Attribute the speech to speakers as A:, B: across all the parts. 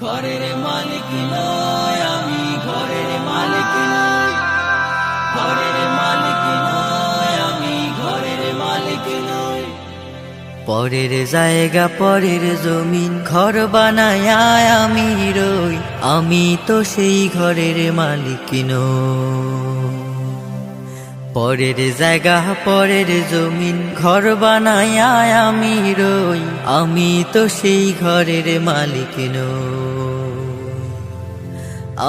A: ঘরের মালিক নয় আমি, ঘরের মালিক নয়, ঘরের মালিক নয় আমি, ঘরের মালিক নয়। পরের জায়গা পরের জমিন ঘর বানায় আমি রই, আমি তো সেই ঘরের মালিক নই। পরের জায়গা পরের জমিন ঘর বানায় আমি রই, আমি তো সেই ঘরের মালিক নই,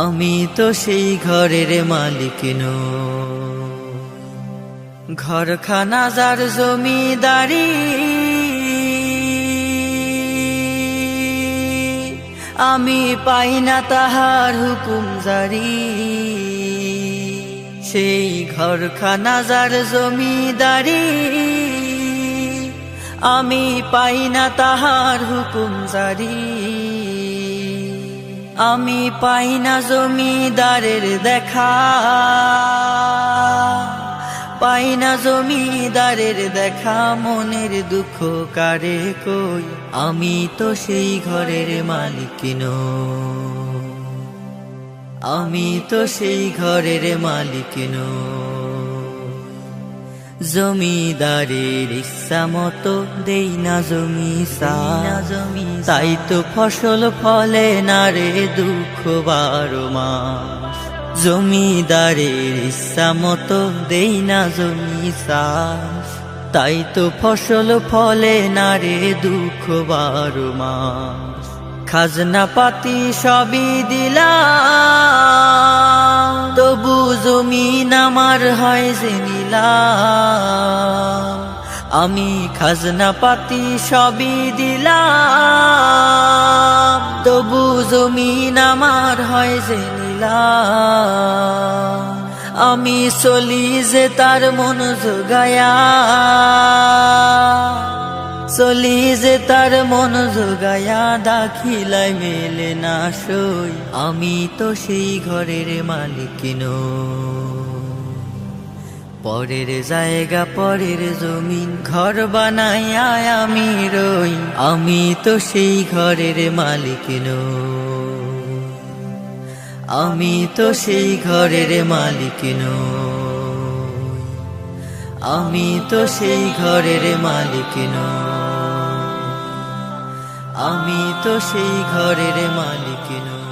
A: আমি তো সেই ঘরের মালিক নই। ঘরখানা যার জমিদারি, আমি পাই না তাহার হুকুম জারি। সেই ঘরখানা যার জমিদারি, আমি পাই না তাহার হুকুম জারি। আমি পাই না জমিদারের দেখা, পাই না জমিদারের দেখা। মনের দুঃখ কারে কই, আমি তো সেই ঘরের মালিক নই, আমি তো সেই ঘরের মালিক নই। জমিদারের ইচ্ছা মতো দেই না জমি জমি, তাই তো ফসল ফলে না রে দুঃখ 12 মাস। জমিদারের ইচ্ছা মতো দেই না জমি চাষ, তাই তো ফসল ফলে না রে দুঃখ 12 মাস। খাজনা পাতি সবই দিলাম, তবু জমিন আমার হয় যে নিলাম। আমি খাজনা পাতি সবই দিলাম, তবু জমিন আমার হয় যে নিলাম। আমি চলি যে তার মন জোগায়া, চলি যে তার মন জোগায়া, দাখিলায় মেলে না সই, আমি তো সেই ঘরের মালিক নই। পরের জায়গা পরের জমিন ঘর বানাইয়া আমি রই, আমি তো সেই ঘরের মালিক নই, আমি তো সেই ঘরের মালিক নই, আমি তো সেই ঘরের মালিক নই, আমি তো সেই ঘরের মালিক নই।